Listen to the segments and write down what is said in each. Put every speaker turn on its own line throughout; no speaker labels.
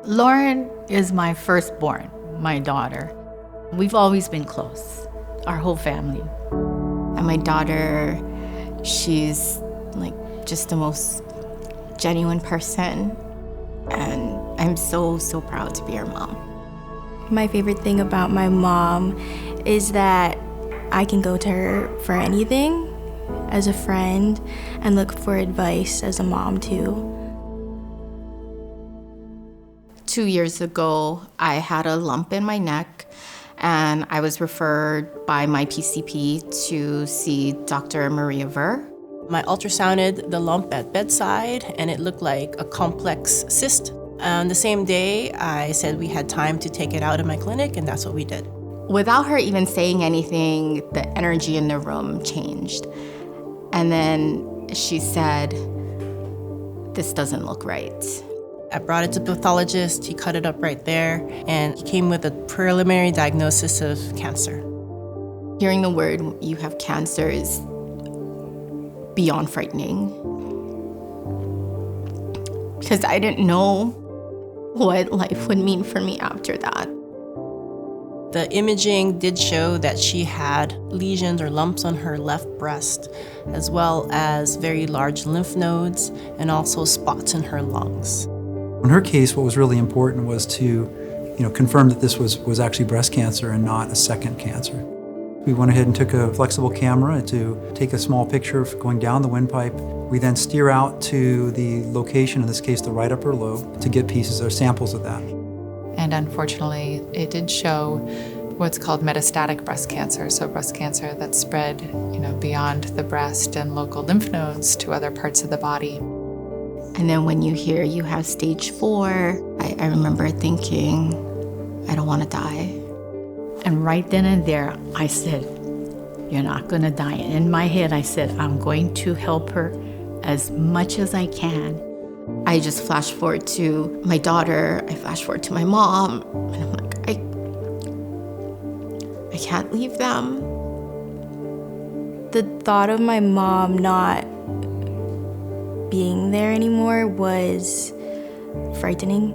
Lauren is my firstborn, my daughter. We've always been close, our whole family. And my daughter, she's like just the most genuine person. And I'm so proud to be her mom.
My favorite thing about my mom is that I can go to her for anything as a friend and look for advice as a mom too.
2 years ago, I had a lump in my neck and I was referred by my PCP to see Dr. Maria Ver.
I ultrasounded the lump at bedside and it looked like a complex cyst. On the same day, I said we had time to take it out of my clinic, and that's what we did.
Without her even saying anything, the energy in the room changed. And then she said, "This doesn't look right."
I brought it to the pathologist, he cut it up right there, and he came with a preliminary diagnosis of cancer.
Hearing the word, "you have cancer," is beyond frightening. Because I didn't know what life would mean for me after that.
The imaging did show that she had lesions or lumps on her left breast, as well as very large lymph nodes and also spots in her lungs.
In her case, what was really important was to confirm that this was actually breast cancer and not a second cancer. We went ahead and took a flexible camera to take a small picture of going down the windpipe. We then steer out to the location, in this case the right upper lobe, to get pieces or samples of that.
And unfortunately, it did show what's called metastatic breast cancer, so breast cancer that's spread beyond the breast and local lymph nodes to other parts of the body.
And then when you hear you have stage 4, I remember thinking, I don't want to die. And right then and there, I said, "You're not going to die." And in my head, I said, I'm going to help her as much as I can. I just flash forward to my daughter, I flash forward to my mom, and I'm like, I can't leave them.
The thought of my mom not being there anymore was frightening.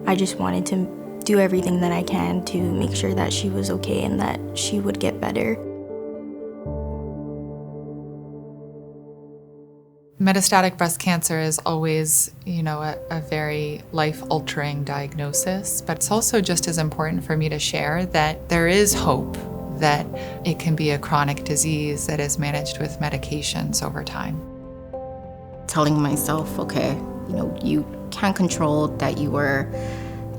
I just wanted to do everything that I can to make sure that she was okay and that she would get better.
Metastatic breast cancer is always, a very life-altering diagnosis, but it's also just as important for me to share that there is hope that it can be a chronic disease that is managed with medications over time.
Telling myself, okay, you can't control that you were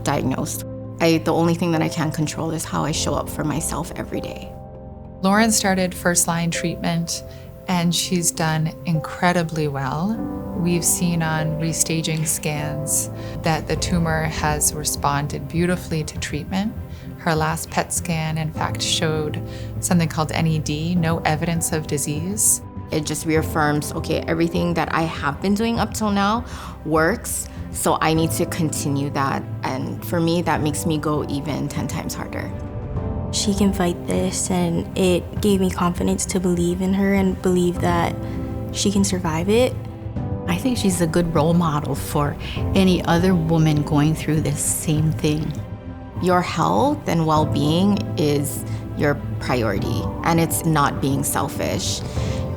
diagnosed. The only thing that I can control is how I show up for myself every day.
Lauren started first-line treatment, and she's done incredibly well. We've seen on restaging scans that the tumor has responded beautifully to treatment. Her last PET scan, in fact, showed something called NED, no evidence of disease.
It just reaffirms, okay, everything that I have been doing up till now works, so I need to continue that. And for me, that makes me go even 10 times harder.
She can fight this, and it gave me confidence to believe in her and believe that she can survive it.
I think she's a good role model for any other woman going through this same thing. Your health and well-being is your priority, and it's not being selfish.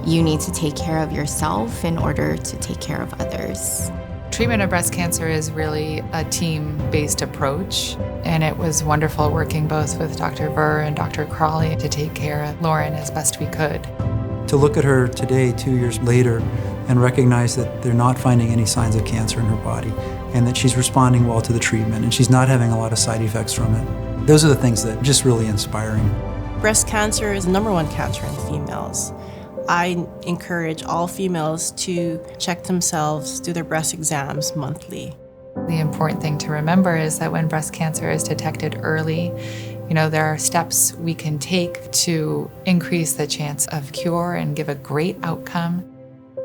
You need to take care of yourself in order to take care of others.
Treatment of breast cancer is really a team-based approach, and it was wonderful working both with Dr. Ver and Dr. Crawley to take care of Lauren as best we could.
To look at her today, 2 years later, and recognize that they're not finding any signs of cancer in her body, and that she's responding well to the treatment, and she's not having a lot of side effects from it. Those are the things that are just really inspiring.
Breast cancer is the #1 cancer in females. I encourage all females to check themselves, do their breast exams monthly.
The important thing to remember is that when breast cancer is detected early, there are steps we can take to increase the chance of cure and give a great outcome.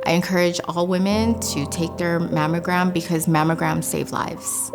I encourage all women to take their mammogram because mammograms save lives.